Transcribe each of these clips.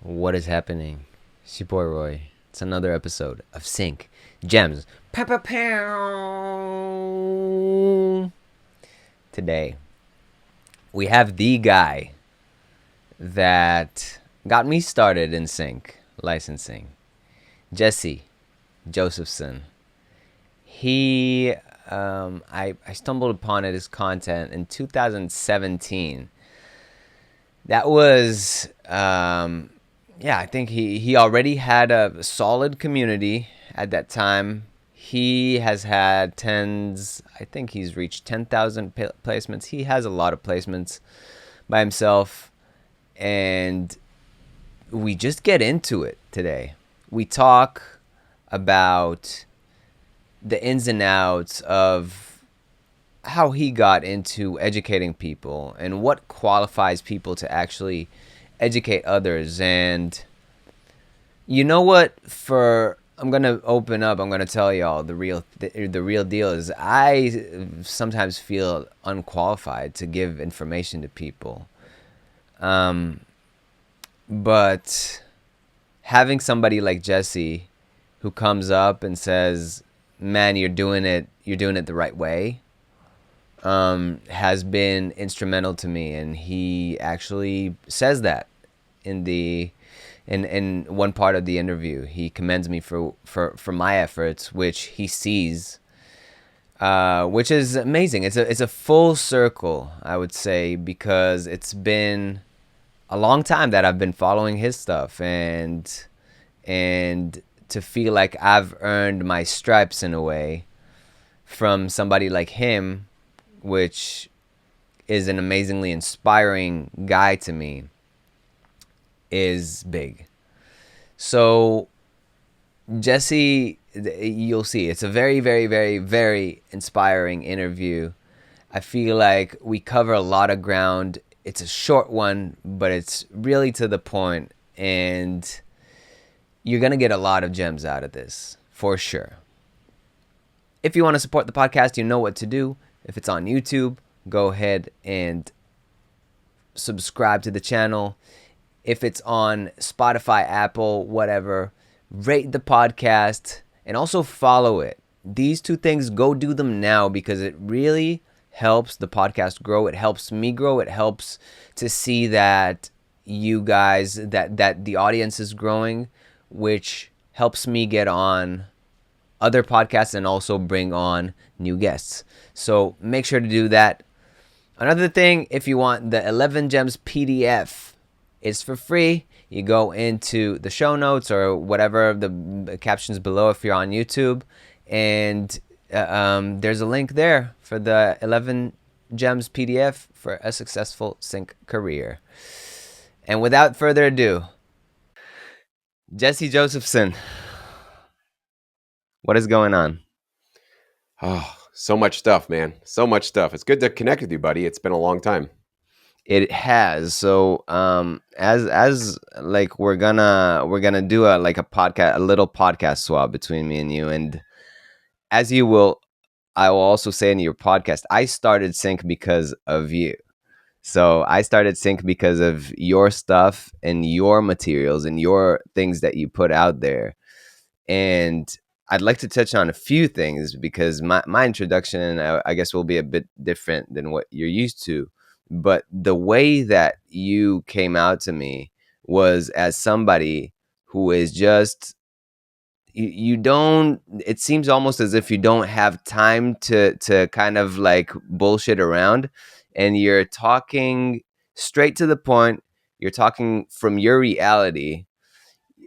What is happening? It's your boy Roy. It's another episode of Sync Gems. Pow, pow, pow. Today, we have the guy that got me started in sync licensing, Jesse Josefsson. I stumbled upon his content in 2017. That was yeah, I think he already had a solid community at that time. He has had tens, I think he's reached 10,000 placements. He has a lot of placements by himself, and we just get into it today. We talk about the ins and outs of how he got into educating people and what qualifies people to actually educate others. And you know what? For I'm gonna open up. I'm gonna tell y'all the real deal is I sometimes feel unqualified to give information to people, but having somebody like Jesse who comes up and says, "Man, You're doing it the right way," has been instrumental to me, and he actually says that in the in one part of the interview. He commends me for my efforts, which he sees, which is amazing. It's a full circle, I would say, because it's been a long time that I've been following his stuff, and to feel like I've earned my stripes in a way from somebody like him, which is an amazingly inspiring guy to me, is big. So Jesse, you'll see, it's a very, very, very, very inspiring interview. I feel like we cover a lot of ground. It's a short one, but it's really to the point, and you're going to get a lot of gems out of this, for sure. If you want to support the podcast, you know what to do. If it's on YouTube, go ahead and subscribe to the channel. If it's on Spotify, Apple, whatever, rate the podcast and also follow it. These two things, go do them now, because it really helps the podcast grow. It helps me grow. It helps to see that you guys, that the audience is growing, which helps me get on other podcasts and also bring on new guests. So make sure to do that. Another thing, if you want the 11 Gems PDF, it's for free. You go into the show notes or whatever, the captions below if you're on YouTube, and there's a link there for the 11 Gems PDF for a successful sync career. And without further ado, Jesse Josefsson, what is going on? Oh, so much stuff, man. So much stuff. It's good to connect with you, buddy. It's been a long time. It has. So as like we're gonna do a like a podcast, a little podcast swap between me and you. And as you will, I will also say in your podcast, I started sync because of you. So I started sync because of your stuff and your materials and your things that you put out there. And I'd like to touch on a few things, because my introduction, I guess, will be a bit different than what you're used to. But the way that you came out to me was as somebody who is just, you don't, it seems almost as if you don't have time to kind of like bullshit around, and you're talking straight to the point. You're talking from your reality.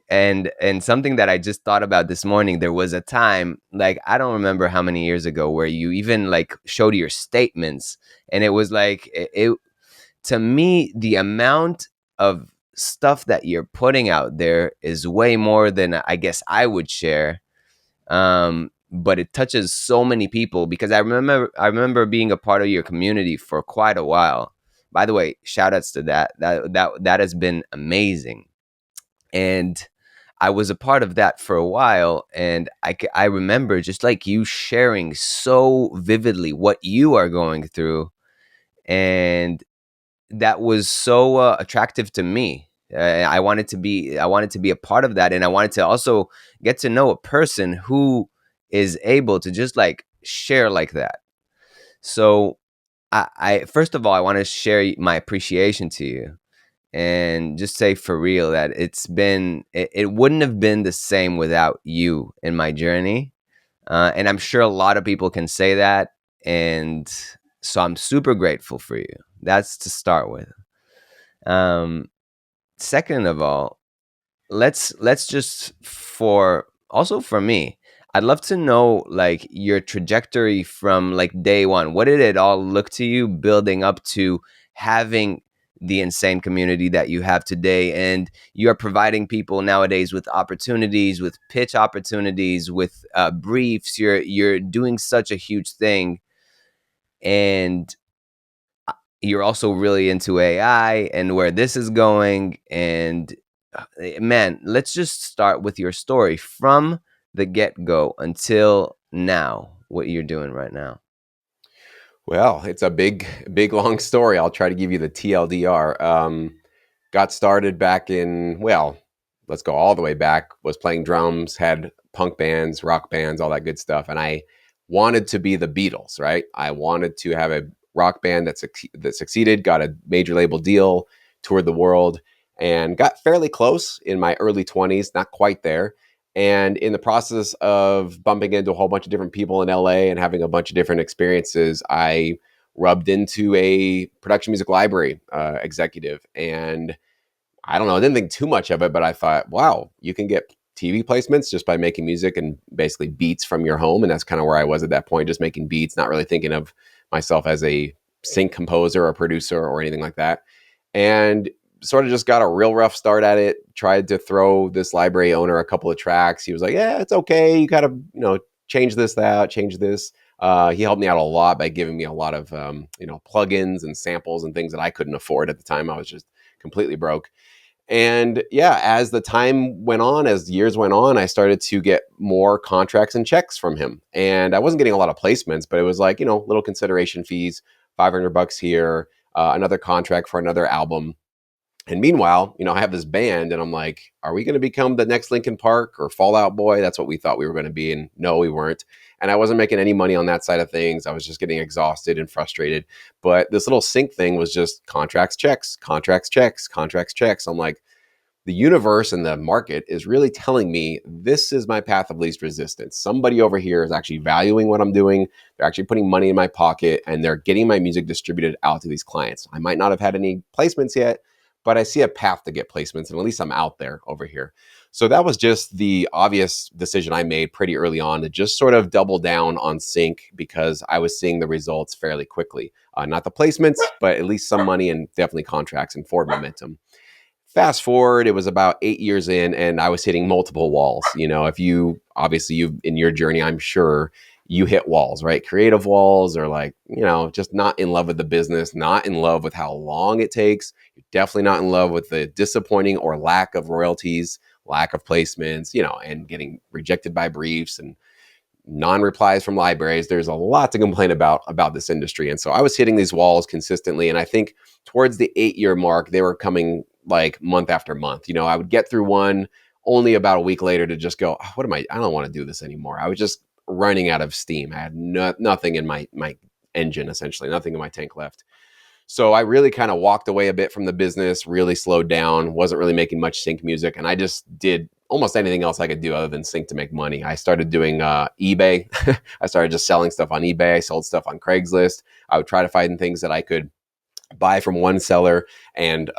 And something that I just thought about this morning, there was a time, like, I don't remember how many years ago, where you even like showed your statements, and it was like it to me, the amount of stuff that you're putting out there is way more than I guess I would share. But it touches so many people, because I remember being a part of your community for quite a while. By the way, shout outs to that has been amazing. And I was a part of that for a while, and I remember just like you sharing so vividly what you are going through, and that was so attractive to me. I wanted to be a part of that, and I wanted to also get to know a person who is able to just like share like that. So I first of all, I want to share my appreciation to you and just say for real that it wouldn't have been the same without you in my journey. And I'm sure a lot of people can say that. And so I'm super grateful for you. That's to start with. Um, Second of all, let's just for also for me, I'd love to know like your trajectory from like day one. What did it all look to you building up to having the insane community that you have today? And you are providing people nowadays with opportunities, with pitch opportunities, with briefs. You're doing such a huge thing, and you're also really into AI and where this is going. And man, let's just start with your story from the get go until now, what you're doing right now. Well, it's a big, long story. I'll try to give you the TLDR. Got started back in, well, let's go all the way back. Was playing drums, had punk bands, rock bands, all that good stuff. And I wanted to be the Beatles, right? I wanted to have a rock band that succeeded, got a major label deal, toured the world, and got fairly close in my early 20s, not quite there. And in the process of bumping into a whole bunch of different people in LA and having a bunch of different experiences, I rubbed into a production music library executive. And I don't know, I didn't think too much of it, but I thought, wow, you can get TV placements just by making music and basically beats from your home. And that's kind of where I was at that point, just making beats, not really thinking of myself as a sync composer or producer or anything like that. And sort of just got a real rough start at it. Tried to throw this library owner a couple of tracks. He was like, yeah, it's okay. You gotta, change this, that, change this. He helped me out a lot by giving me a lot of, plugins and samples and things that I couldn't afford at the time. I was just completely broke. And yeah, as the time went on, as years went on, I started to get more contracts and checks from him. And I wasn't getting a lot of placements, but it was like, little consideration fees, $500 here, another contract for another album. And meanwhile, I have this band and I'm like, are we going to become the next Linkin Park or Fall Out Boy? That's what we thought we were going to be. And no, we weren't. And I wasn't making any money on that side of things. I was just getting exhausted and frustrated. But this little sync thing was just contracts, checks, contracts, checks, contracts, checks. I'm like, the universe and the market is really telling me this is my path of least resistance. Somebody over here is actually valuing what I'm doing. They're actually putting money in my pocket and they're getting my music distributed out to these clients. I might not have had any placements yet, but I see a path to get placements and at least I'm out there over here. So that was just the obvious decision I made pretty early on to just sort of double down on sync because I was seeing the results fairly quickly. Not the placements, but at least some money and definitely contracts and forward momentum. Fast forward, it was about 8 years in, and I was hitting multiple walls. If you obviously you in your journey, I'm sure you hit walls, right? Creative walls, or like just not in love with the business, not in love with how long it takes. You're definitely not in love with the disappointing or lack of royalties, lack of placements, and getting rejected by briefs and non-replies from libraries. There's a lot to complain about this industry. And so I was hitting these walls consistently. And I think towards the 8 year mark, they were coming like month after month. I would get through one only about a week later to just go, what am I don't want to do this anymore. I was just running out of steam. I had nothing in my engine, essentially, nothing in my tank left. So I really kind of walked away a bit from the business, really slowed down, wasn't really making much sync music. And I just did almost anything else I could do other than sync to make money. I started doing eBay. I started just selling stuff on eBay. I sold stuff on Craigslist. I would try to find things that I could buy from one seller and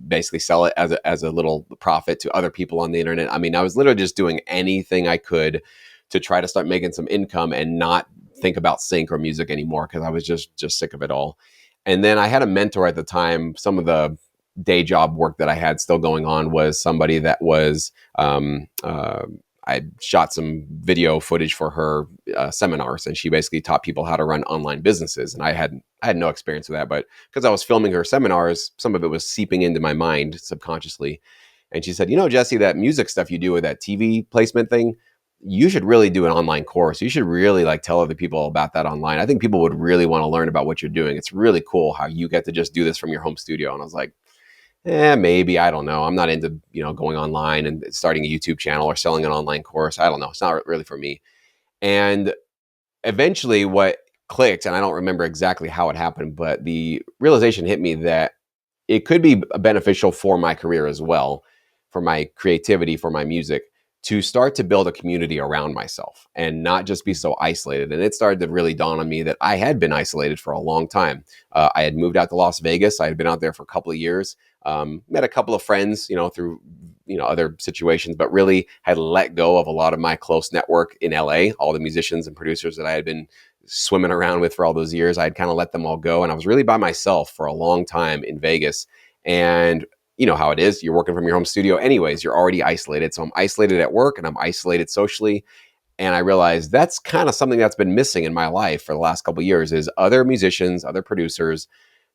basically sell it as a little profit to other people on the internet. I mean, I was literally just doing anything I could to try to start making some income and not think about sync or music anymore because I was just sick of it all. And then I had a mentor at the time. Some of the day job work that I had still going on was somebody that was I shot some video footage for her seminars, and she basically taught people how to run online businesses. And I had no experience with that, but because I was filming her seminars, some of it was seeping into my mind subconsciously. And she said, Jesse, that music stuff you do with that TV placement thing, you should really do an online course. You should really like tell other people about that online. I think people would really want to learn about what you're doing. It's really cool how you get to just do this from your home studio. And I was like, Maybe, I don't know. I'm not into, going online and starting a YouTube channel or selling an online course. I don't know. It's not really for me. And eventually what clicked, and I don't remember exactly how it happened, but the realization hit me that it could be beneficial for my career as well, for my creativity, for my music, to start to build a community around myself and not just be so isolated. And it started to really dawn on me that I had been isolated for a long time. I had moved out to Las Vegas. I had been out there for a couple of years, met a couple of friends, through other situations, but really had let go of a lot of my close network in LA. All the musicians and producers that I had been swimming around with for all those years, I'd kind of let them all go, and I was really by myself for a long time in Vegas. And you know how it is, you're working from your home studio anyways, you're already isolated. So I'm isolated at work and I'm isolated socially. And I realized that's kind of something that's been missing in my life for the last couple of years, is other musicians, other producers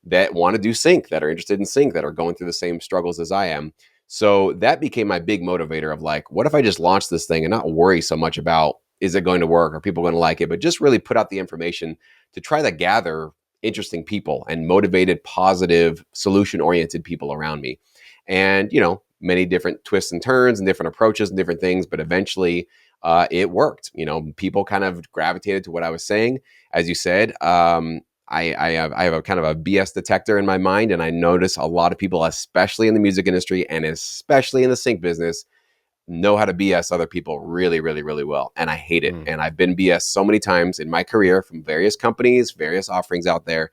that want to do sync, that are interested in sync, that are going through the same struggles as I am. So that became my big motivator of like, what if I just launch this thing and not worry so much about, is it going to work? Are people going to like it? But just really put out the information to try to gather interesting people and motivated, positive, solution oriented people around me. And, many different twists and turns and different approaches and different things. But eventually it worked. People kind of gravitated to what I was saying. As you said, I have a kind of a BS detector in my mind, and I notice a lot of people, especially in the music industry and especially in the sync business, know how to BS other people really, really, really well. And I hate it. Mm. And I've been BS so many times in my career from various companies, various offerings out there,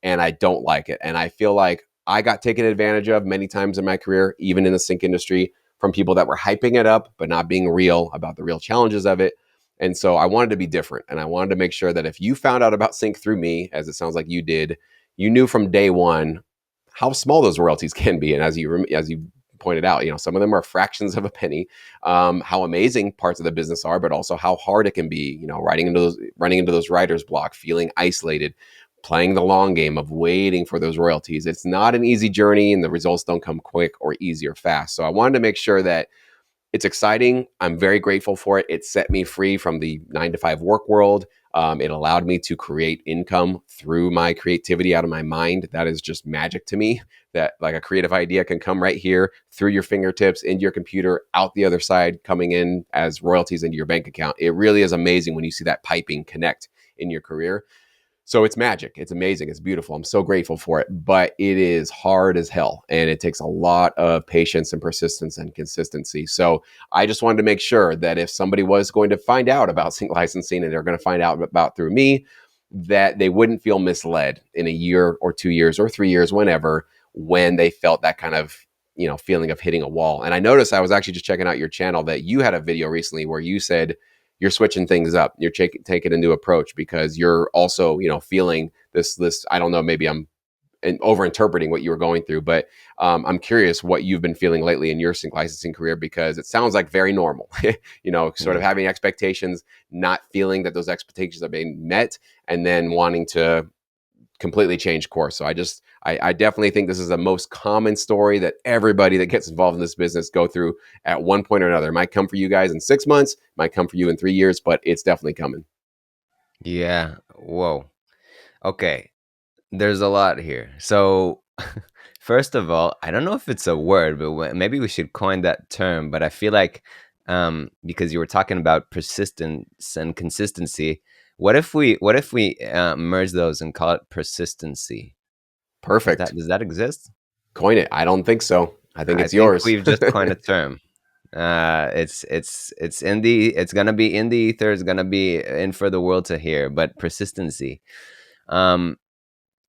and I don't like it. And I feel like I got taken advantage of many times in my career, even in the sync industry, from people that were hyping it up, but not being real about the real challenges of it. And so I wanted to be different. And I wanted to make sure that if you found out about sync through me, as it sounds like you did, you knew from day one how small those royalties can be. And as you pointed out, some of them are fractions of a penny. How amazing parts of the business are, but also how hard it can be. Running into those writer's block, feeling isolated, playing the long game of waiting for those royalties. It's not an easy journey, and the results don't come quick or easy or fast. So I wanted to make sure that it's exciting. I'm very grateful for it. It set me free from the 9 to 5 work world. It allowed me to create income through my creativity out of my mind. That is just magic to me, that like a creative idea can come right here through your fingertips into your computer, out the other side, coming in as royalties into your bank account. It really is amazing when you see that piping connect in your career. So it's magic. It's amazing. It's beautiful. I'm so grateful for it, but it is hard as hell. And it takes a lot of patience and persistence and consistency. So I just wanted to make sure that if somebody was going to find out about sync licensing, and they're going to find out about through me, that they wouldn't feel misled in a year or 2 years or 3 years, whenever, when they felt that kind of, feeling of hitting a wall. And I noticed, I was actually just checking out your channel, that you had a video recently where you said, you're switching things up. You're taking a new approach because you're also, feeling this. I don't know. Maybe I'm over interpreting what you were going through, but I'm curious what you've been feeling lately in your sync licensing career, because it sounds like very normal. Sort of Mm. having expectations, not feeling that those expectations are being met, and then wanting to completely change course. So I definitely think this is the most common story that everybody that gets involved in this business go through at one point or another. It might come for you guys in 6 months, might come for you in 3 years, but it's definitely coming. Yeah. Whoa. Okay. There's a lot here. So, first of all, I don't know if it's a word, but maybe we should coin that term. But I feel like, because you were talking about persistence and consistency, what if we merge those and call it persistency? Perfect. Does that exist? Coin it. I don't think so. I think I it's think yours. we've just coined a term. It's gonna be in the ether. It's gonna be in for the world to hear. But persistency. Um,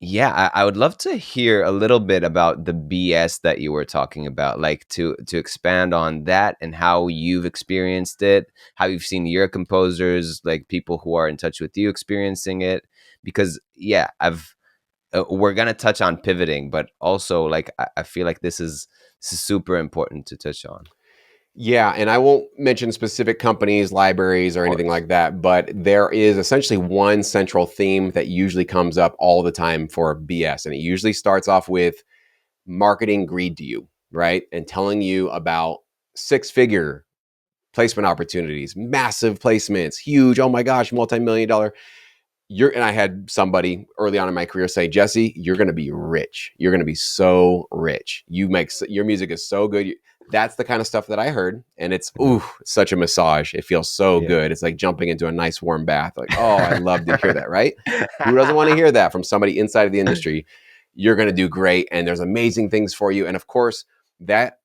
Yeah, I would love to hear a little bit about the BS that you were talking about, like to expand on that and how you've experienced it, how you've seen your composers, like people who are in touch with you experiencing it. Because yeah, I've we're gonna touch on pivoting, but also like I feel like this is super important to touch on. Yeah, and I won't mention specific companies, libraries, Of or anything course. like that, but there is essentially one central theme that usually comes up all the time for BS. And it usually starts off with marketing greed to you, right? And telling you about six-figure placement opportunities, massive placements, huge, oh my gosh, multi-million dollar. and I had somebody early on in my career say, Jesse, you're going to be rich. You're going to be so rich. Your music is so good. That's the kind of stuff that I heard. And it's, Mhm. such a massage. It feels so Yeah. good. It's like jumping into a nice warm bath. Like, oh, I love to hear that. Right. Who doesn't want to hear that from somebody inside of the industry? You're going to do great. And there's amazing things for you. And of course, that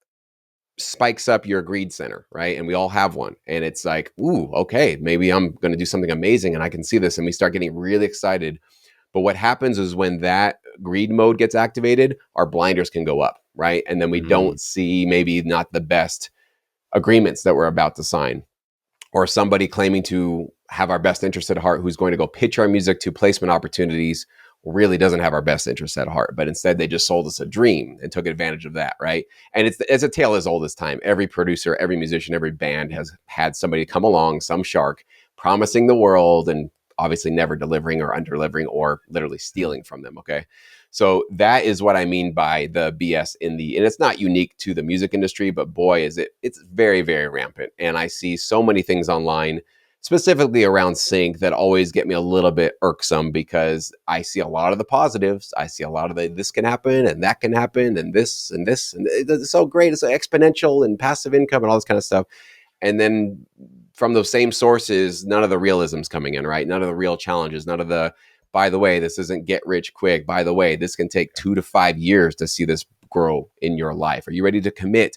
spikes up your greed center, right? And we all have one. And it's like, ooh, okay, maybe I'm going to do something amazing and I can see this. And we start getting really excited. But what happens is when that greed mode gets activated, our blinders can go up, right? And then we Mhm. don't see maybe not the best agreements that we're about to sign, or somebody claiming to have our best interest at heart who's going to go pitch our music to placement opportunities really doesn't have our best interest at heart, but instead they just sold us a dream and took advantage of that, right? And it's a tale as old as time. Every producer, every musician, every band has had somebody come along, some shark, promising the world and obviously never delivering or under delivering or literally stealing from them. Okay. So that is what I mean by the BS and it's not unique to the music industry, but boy, it's very, very rampant. And I see so many things online, specifically around sync, that always get me a little bit irksome because I see a lot of the positives. I see a lot of the this can happen and that can happen and this and this. And it's so great. It's like exponential and passive income and all this kind of stuff. And then from those same sources, none of the realism's coming in, right? None of the real challenges, none of the, by the way, this isn't get rich quick. By the way, this can take 2 to 5 years to see this grow in your life. Are you ready to commit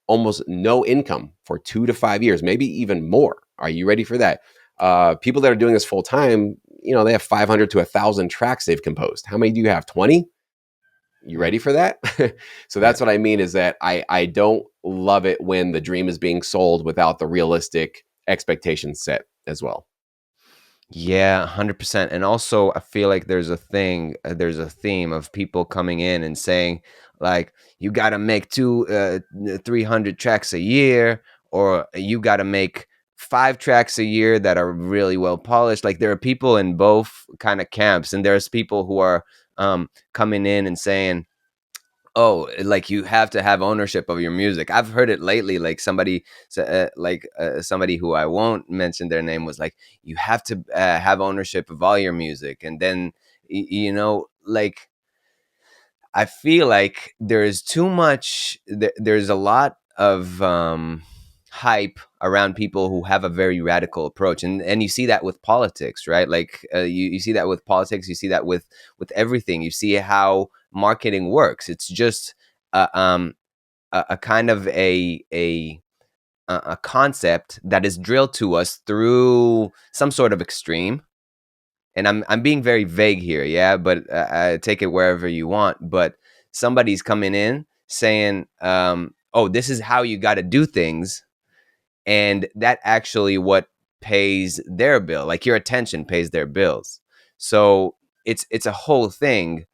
almost no income for 2 to 5 years, maybe even more? Are you ready for that? People that are doing this full time, they have 500 to 1,000 tracks they've composed. How many do you have? 20? You Yeah. ready for that? So Yeah. that's what I mean is that I don't love it when the dream is being sold without the realistic expectations set as well. Yeah, 100%. And also, I feel like there's a theme of people coming in and saying, like, you got to make 300 tracks a year, or you got to make 5 tracks a year that are really well polished. Like, there are people in both kind of camps, and there's people who are coming in and saying, oh, like you have to have ownership of your music. I've heard it lately. Like somebody who I won't mention their name was like, you have to have ownership of all your music, and then like I feel like there's too much. There's a lot of hype around people who have a very radical approach, and you see that with politics, right? Like you see that with politics. You see that with everything. You see how marketing works. It's just uh, um, a kind of a concept that is drilled to us through some sort of extreme, and I'm being very vague here, yeah, but take it wherever you want. But somebody's coming in saying, "Oh, this is how you got to do things," and that actually what pays their bill. Like your attention pays their bills. So it's a whole thing.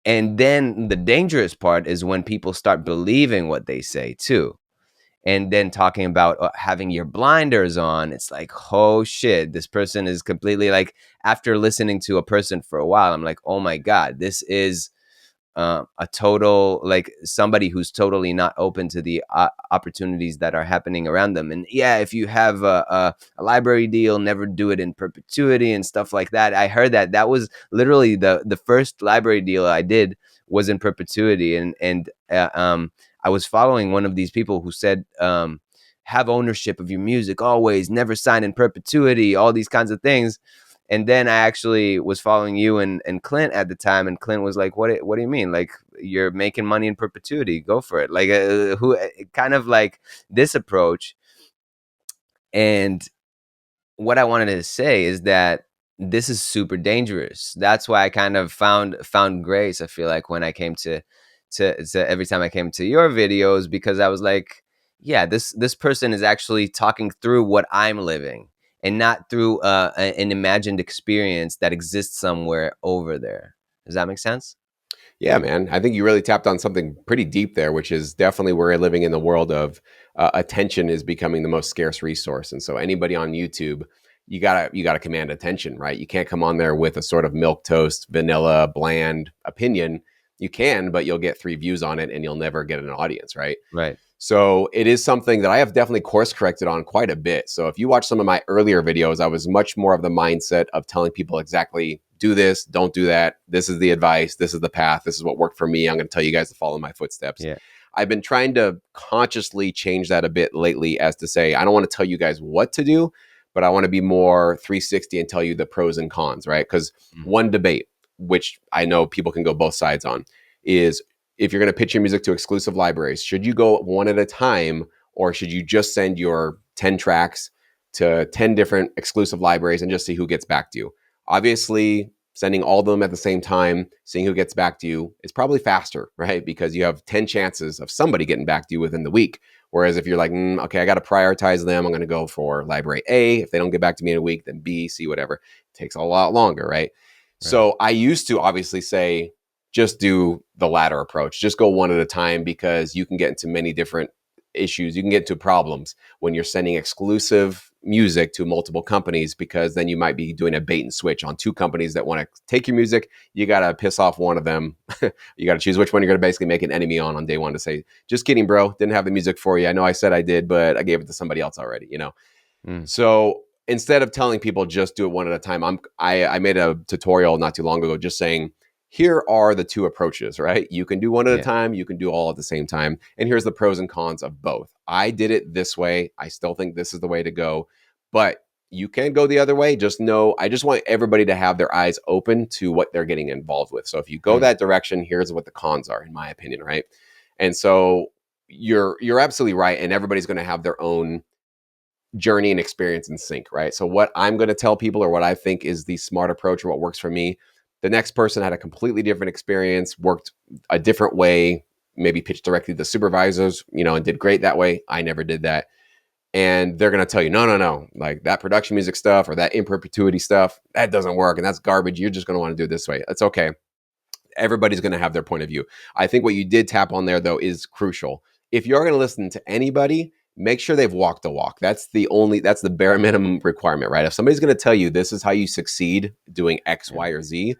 And then the dangerous part is when people start believing what they say too, and then talking about having your blinders on. It's like, oh shit, this person is completely like, after listening to a person for a while, I'm like, oh my god, this is a total, like somebody who's totally not open to the opportunities that are happening around them. And yeah, if you have a library deal, never do it in perpetuity and stuff like that. I heard that was literally the first library deal I did was in perpetuity, and I was following one of these people who said, have ownership of your music always, never sign in perpetuity, all these kinds of things. And then I actually was following you and Clint at the time, and Clint was like, what do you mean? Like, you're making money in perpetuity, go for it. Like who kind of like this approach. And what I wanted to say is that this is super dangerous. That's why I kind of found grace, I feel like, when I came to every time I came to your videos, because I was like, yeah, this person is actually talking through what I'm living, and not through an imagined experience that exists somewhere over there. Does that make sense? Yeah, man. I think you really tapped on something pretty deep there, which is definitely we're living in the world of attention is becoming the most scarce resource. And so anybody on YouTube, you gotta command attention, right? You can't come on there with a sort of milk toast, vanilla, bland opinion. You can, but you'll get 3 views on it, and you'll never get an audience, right? Right. So it is something that I have definitely course corrected on quite a bit. So if you watch some of my earlier videos, I was much more of the mindset of telling people exactly do this, don't do that. This is the advice. This is the path. This is what worked for me. I'm going to tell you guys to follow my footsteps. Yeah. I've been trying to consciously change that a bit lately as to say, I don't want to tell you guys what to do, but I want to be more 360 and tell you the pros and cons, right? Because Mm. one debate, which I know people can go both sides on, is if you're going to pitch your music to exclusive libraries, should you go one at a time or should you just send your 10 tracks to 10 different exclusive libraries and just see who gets back to you? Obviously, sending all of them at the same time, seeing who gets back to you is probably faster, right? Because you have 10 chances of somebody getting back to you within the week. Whereas if you're like, okay, I got to prioritize them, I'm going to go for library A. If they don't get back to me in a week, then B, C, whatever. It takes a lot longer, right? Right. So I used to obviously say, just do the latter approach. Just go one at a time because you can get into many different issues. You can get into problems when you're sending exclusive music to multiple companies because then you might be doing a bait and switch on two companies that want to take your music. You got to piss off one of them. You got to choose which one you're going to basically make an enemy on day one to say, just kidding, bro. Didn't have the music for you. I know I said I did, but I gave it to somebody else already, you know? Mm. So instead of telling people just do it one at a time, I made a tutorial not too long ago just saying, here are the two approaches, right? You can do one at a Yeah. time, you can do all at the same time. And here's the pros and cons of both. I did it this way. I still think this is the way to go, but you can go the other way. Just know, I just want everybody to have their eyes open to what they're getting involved with. So if you go Mm. that direction, here's what the cons are, in my opinion, right? And so you're absolutely right. And everybody's going to have their own journey and experience in sync, right? So what I'm going to tell people or what I think is the smart approach or what works for me, the next person had a completely different experience, worked a different way, maybe pitched directly to the supervisors, and did great that way. I never did that. And they're going to tell you, no, no, no, like that production music stuff or that in perpetuity stuff, that doesn't work and that's garbage. You're just going to want to do it this way. That's okay. Everybody's going to have their point of view. I think what you did tap on there, though, is crucial. If you're going to listen to anybody, make sure they've walked the walk. That's the bare minimum requirement, right? If somebody's going to tell you this is how you succeed doing X, Yeah. Y, or Z,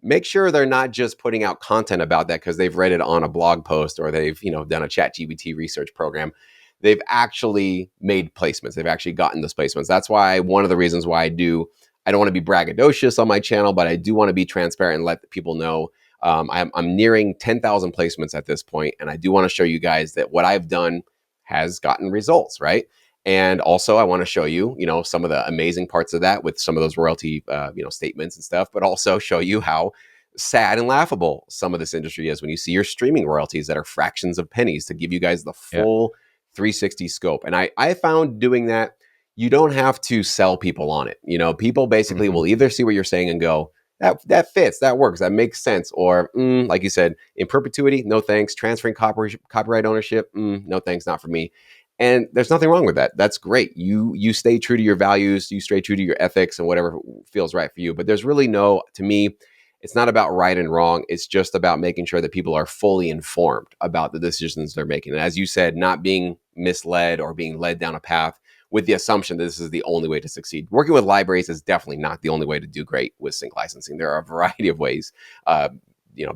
make sure they're not just putting out content about that because they've read it on a blog post or they've done a chat gpt research program. They've actually made placements. They've actually gotten those placements. That's why one of the reasons why I don't want to be braggadocious on my channel, but I do want to be transparent and let people know I'm nearing 10,000 placements at this point, and I do want to show you guys that what I've done has gotten results, right? And also, I want to show you, some of the amazing parts of that with some of those royalty, statements and stuff, but also show you how sad and laughable some of this industry is when you see your streaming royalties that are fractions of pennies to give you guys the Yeah. full 360 scope. And I found doing that, you don't have to sell people on it. People basically Hmm. will either see what you're saying and go, that fits, that works, that makes sense, or like you said, in perpetuity, no thanks. Transferring copyright ownership, no thanks, not for me. And there's nothing wrong with that. That's great. You stay true to your values, you stay true to your ethics and whatever feels right for you. But there's really to me, it's not about right and wrong. It's just about making sure that people are fully informed about the decisions they're making. And as you said, not being misled or being led down a path with the assumption that this is the only way to succeed. Working with libraries is definitely not the only way to do great with sync licensing. There are a variety of ways.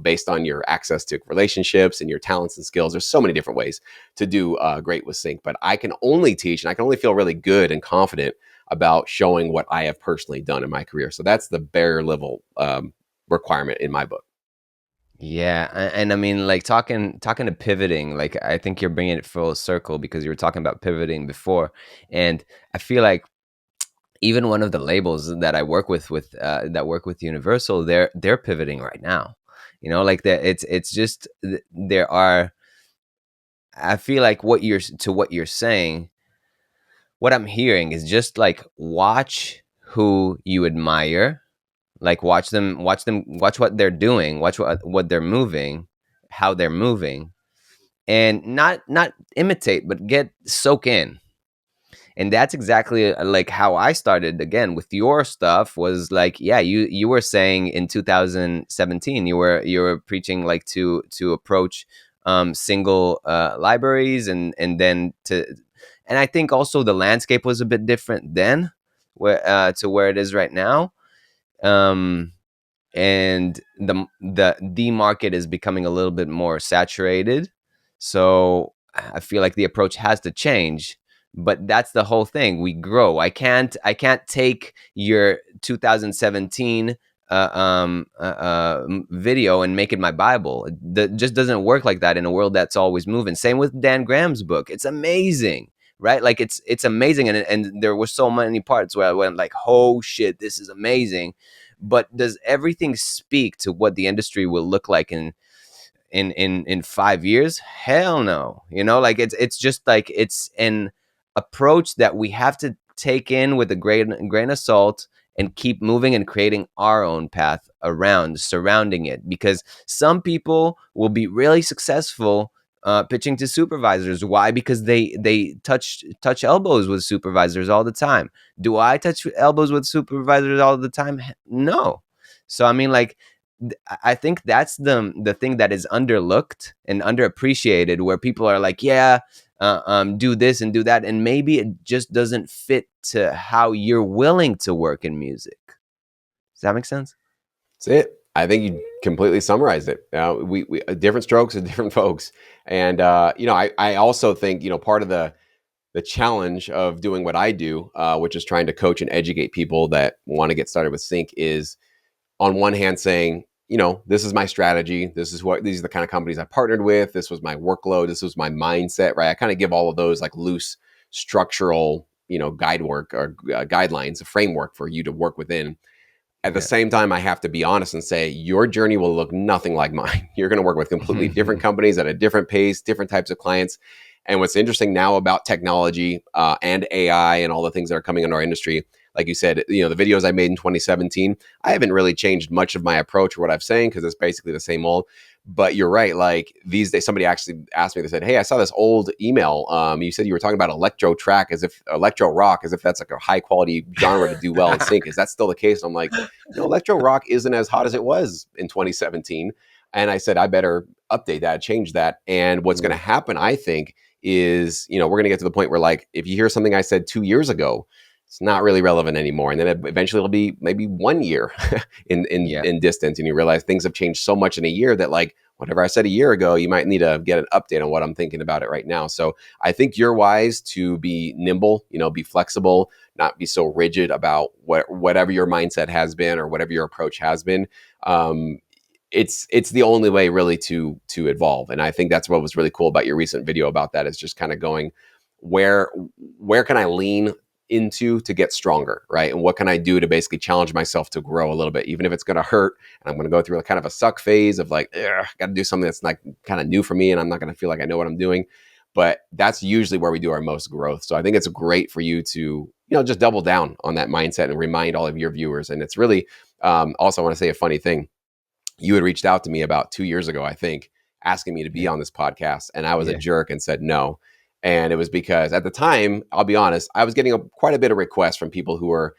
Based on your access to relationships and your talents and skills, there's so many different ways to do great with sync. But I can only teach and I can only feel really good and confident about showing what I have personally done in my career. So that's the bare level requirement in my book. Yeah, and I mean, like talking to pivoting, like I think you're bringing it full circle because you were talking about pivoting before, and I feel like even one of the labels that I work with that work with Universal, they're pivoting right now. Like that. It's just there are. I feel like what you're saying, what I'm hearing is just like watch who you admire, like watch what they're doing, watch what they're moving, how they're moving, and not imitate, but soak in. And that's exactly like how I started again with your stuff. Was like, yeah, you were saying in 2017 you were preaching like to approach single libraries, and then and I think also the landscape was a bit different then where to where it is right now. um and the market is becoming a little bit more saturated. So I feel like the approach has to change. But that's the whole thing. We grow. I can't take your 2017 video and make it my Bible. That just doesn't work like that in a world that's always moving. Same with Dan Graham's book. It's amazing, right? Like it's amazing, and there were so many parts where I went like, oh shit, this is amazing. But does everything speak to what the industry will look like in 5 years? Hell no. Like it's just like it's an approach that we have to take in with a grain of salt and keep moving and creating our own path around surrounding it, because some people will be really successful pitching to supervisors. Why? Because they touch elbows with supervisors all the time. Do I touch elbows with supervisors all the time? No. So I mean, like, I think that's the thing that is underlooked and underappreciated, where people are like, yeah, do this and do that, and maybe it just doesn't fit to how you're willing to work in music. Does that make sense? That's it. I think you completely summarized it. We different strokes and different folks, and I also think part of the challenge of doing what I do, which is trying to coach and educate people that want to get started with sync, is on one hand saying, this is my strategy. These are the kind of companies I partnered with. This was my workload. This was my mindset, right? I kind of give all of those like loose structural, guide work or guidelines, a framework for you to work within. At the Yeah. same time, I have to be honest and say your journey will look nothing like mine. You're going to work with completely different companies at a different pace, different types of clients. And what's interesting now about technology and AI and all the things that are coming into our industry, like you said, the videos I made in 2017, I haven't really changed much of my approach or what I'm saying, because it's basically the same old. But you're right. Like these days, somebody actually asked me, they said, "Hey, I saw this old email. You said you were talking about electro rock, as if that's like a high quality genre to do well in sync. Is that still the case?" And I'm like, electro rock isn't as hot as it was in 2017. And I said, I better update that, change that. And what's going to Yeah. happen, I think, is, we're going to get to the point where, like, if you hear something I said 2 years ago, it's not really relevant anymore. And then eventually it'll be maybe 1 year Yeah. in distance. And you realize things have changed so much in a year that, like, whatever I said a year ago, you might need to get an update on what I'm thinking about it right now. So I think you're wise to be nimble, be flexible, not be so rigid about whatever your mindset has been or whatever your approach has been. Um, it's the only way really to evolve. And I think that's what was really cool about your recent video about that, is just kind of going, where where can I lean into to get stronger, right? And what can I do to basically challenge myself to grow a little bit, even if it's going to hurt, and I'm going to go through a kind of a suck phase of like, got to do something that's like kind of new for me, and I'm not going to feel like I know what I'm doing. But that's usually where we do our most growth. So I think it's great for you to, just double down on that mindset and remind all of your viewers. And it's really, also, I want to say a funny thing. You had reached out to me about 2 years ago, I think, asking me to be Yeah. on this podcast, and I was a Yeah. jerk and said no. And it was because at the time, I'll be honest, I was getting quite a bit of requests from people who were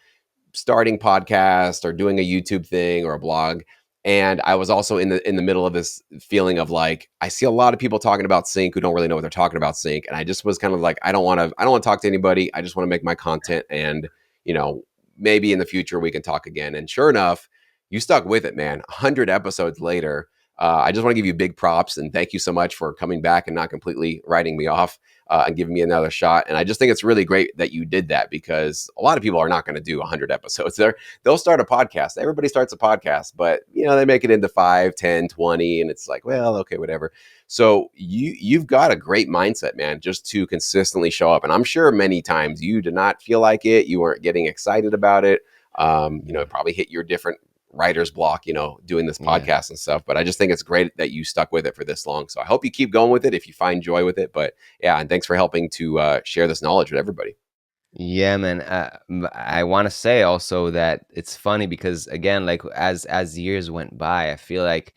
starting podcasts or doing a YouTube thing or a blog. And I was also in the middle of this feeling of like, I see a lot of people talking about sync who don't really know what they're talking about sync. And I just was kind of like, I don't want to talk to anybody. I just want to make my content, and, you know, maybe in the future we can talk again. And sure enough, you stuck with it, man. 100 episodes later. I just want to give you big props and thank you so much for coming back and not completely writing me off, and giving me another shot. And I just think it's really great that you did that, because a lot of people are not going to do 100 episodes. They'll start a podcast. Everybody starts a podcast, but they make it into 5, 10, 20, and it's like, well, okay, whatever. So you've got a great mindset, man, just to consistently show up. And I'm sure many times you did not feel like it. You weren't getting excited about it. It probably hit your different writer's block, doing this Yeah. podcast and stuff. But I just think it's great that you stuck with it for this long. So I hope you keep going with it if you find joy with it. But yeah, and thanks for helping to share this knowledge with everybody. Yeah, man. I want to say also that it's funny because, again, like as years went by, I feel like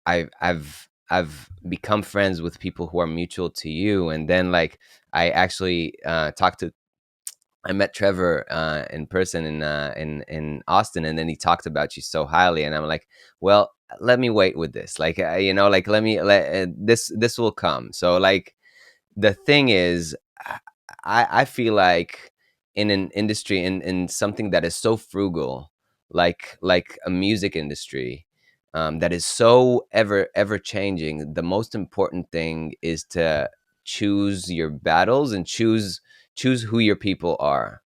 I've become friends with people who are mutual to you, and then like I actually I met Trevor in person in Austin, and then he talked about you so highly, and I'm like, well, let me wait with this, like like this will come. So like the thing is, I feel like in an industry, in something that is so frugal, like a music industry, that is so ever changing, the most important thing is to choose your battles and choose who your people are.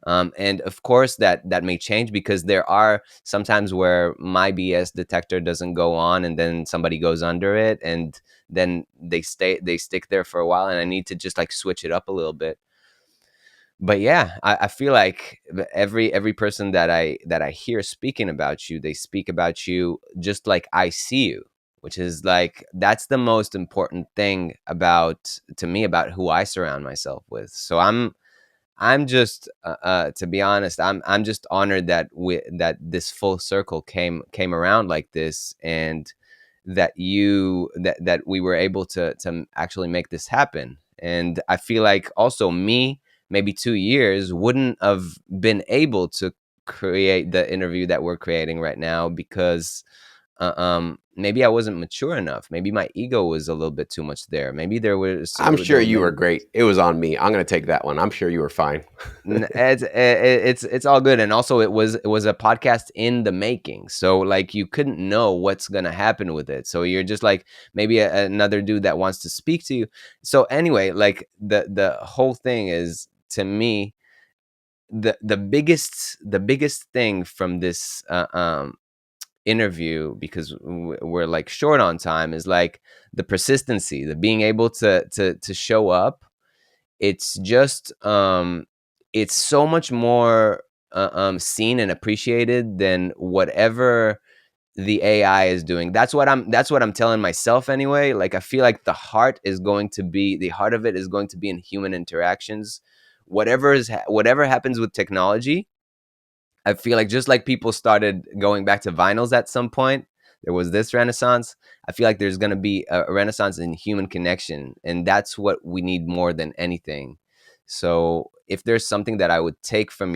And of course that may change, because there are sometimes where my BS detector doesn't go on, and then somebody goes under it, and then they stick there for a while, and I need to just like switch it up a little bit. But yeah, I feel like every person that I hear speaking about you, they speak about you just like I see you, which is like that's the most important thing about to me about who I surround myself with. So I'm just to be honest, I'm just honored that this full circle came around like this, and that we were able to actually make this happen. And I feel like also me, maybe 2 years wouldn't have been able to create the interview that we're creating right now, because maybe I wasn't mature enough. Maybe my ego was a little bit too much there. Maybe I'm there sure were you were many. great. It was on me. I'm going to take that one. I'm sure you were fine. It's all good. And also it was a podcast in the making, so like you couldn't know what's gonna happen with it, so you're just like maybe another dude that wants to speak to you. So anyway, like the whole thing is, to me, the biggest thing from this interview, because we're like short on time, is like the persistency, the being able to show up. It's just it's so much more seen and appreciated than whatever the AI is doing. That's what I'm telling myself anyway. Like I feel like the heart of it is going to be in human interactions. Whatever happens with technology, I feel like just like people started going back to vinyls at some point, there was this renaissance. I feel like there's going to be a renaissance in human connection, and that's what we need more than anything. So, if there's something that I would take from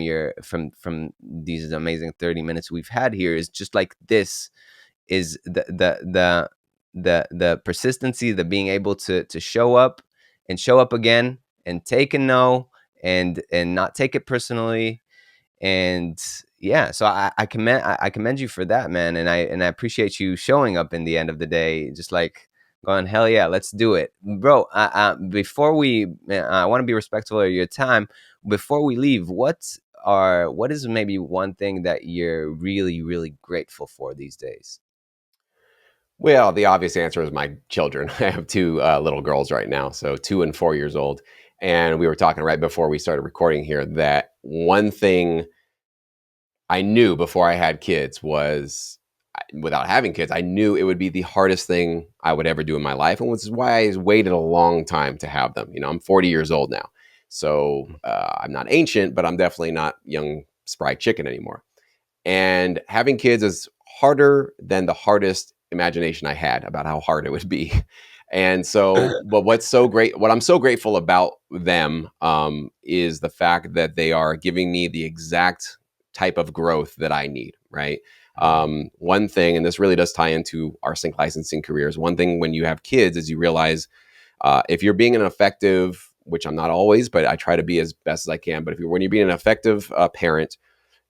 these amazing 30 minutes we've had here, is just like this, is the persistency, the being able to show up and show up again, and take a no, and not take it personally. And yeah, so I commend you for that, man. And I appreciate you showing up in the end of the day, just like going, hell yeah, let's do it, bro. Before I want to be respectful of your time. Before we leave, what is maybe one thing that you're really really grateful for these days? Well, the obvious answer is my children. I have two little girls right now, so 2 and 4 years old. And we were talking right before we started recording here that one thing I knew before I had kids was, without having kids, I knew it would be the hardest thing I would ever do in my life, and which is why I waited a long time to have them. I'm 40 years old now, so I'm not ancient, but I'm definitely not young spry chicken anymore. And having kids is harder than the hardest imagination I had about how hard it would be. And so, but what I'm so grateful about them is the fact that they are giving me the exact type of growth that I need, right? One thing, and this really does tie into our sync licensing careers, one thing when you have kids is you realize if you're being an effective, which I'm not always, but I try to be as best as I can. But when you're being an effective parent,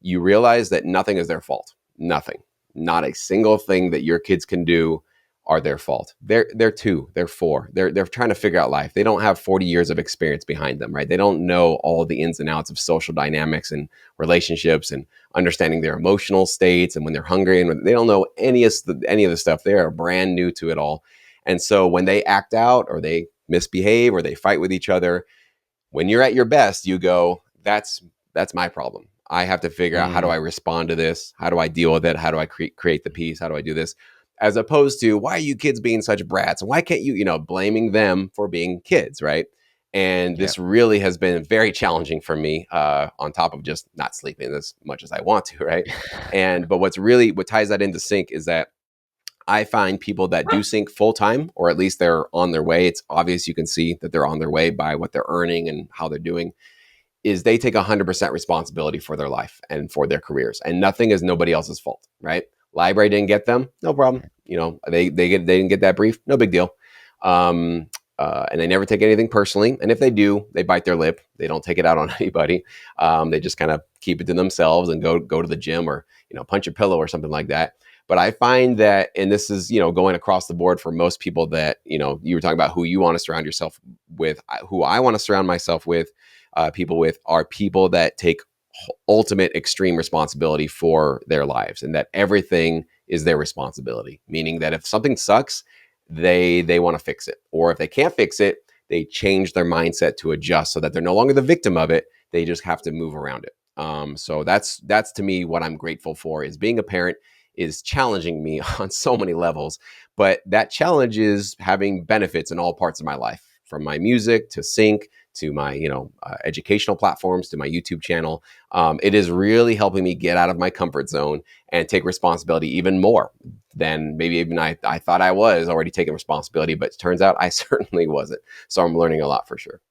you realize that nothing is their fault. Nothing. Not a single thing that your kids can do are their fault. They're 2, they're 4. They're trying to figure out life. They don't have 40 years of experience behind them, right? They don't know all the ins and outs of social dynamics and relationships and understanding their emotional states and when they're hungry, and they don't know any of the stuff. They are brand new to it all. And so when they act out or they misbehave or they fight with each other, when you're at your best, you go, that's my problem. I have to figure out, how do I Mm, respond to this? How do I deal with it? How do I create the peace? How do I do this? As opposed to, why are you kids being such brats? And why can't you, blaming them for being kids, right? And yeah. this really has been very challenging for me, on top of just not sleeping as much as I want to, right? But what ties that into sync is that I find people that do sync full time, or at least they're on their way. It's obvious, you can see that they're on their way by what they're earning and how they're doing, is they take 100% responsibility for their life and for their careers, and nothing is nobody else's fault, right? Library didn't get them, no problem. They didn't get that brief, no big deal. Um, and they never take anything personally. And if they do, they bite their lip. They don't take it out on anybody. They just kind of keep it to themselves and go to the gym, or punch a pillow or something like that. But I find that, and this is, going across the board for most people, that, you were talking about who you want to surround yourself with. Who I want to surround myself with, people with, are people that take ultimate extreme responsibility for their lives, and that everything is their responsibility. Meaning that if something sucks, they want to fix it, or if they can't fix it, they change their mindset to adjust so that they're no longer the victim of it. They just have to move around it. So that's to me what I'm grateful for, is being a parent is challenging me on so many levels, but that challenge is having benefits in all parts of my life, from my music to sync to my educational platforms to my YouTube channel. It is really helping me get out of my comfort zone and take responsibility even more than maybe even I thought I was already taking responsibility, but it turns out I certainly wasn't. So I'm learning a lot for sure.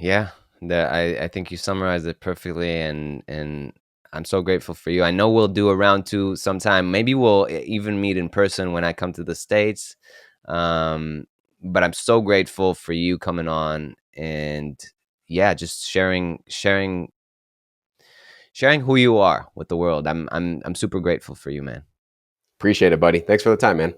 Yeah, I think you summarized it perfectly, and I'm so grateful for you. I know we'll do a round two sometime. Maybe we'll even meet in person when I come to the States. Um, but I'm so grateful for you coming on, and yeah, just sharing who you are with the world. I'm super grateful for you, man. Appreciate it, buddy. Thanks for the time, man.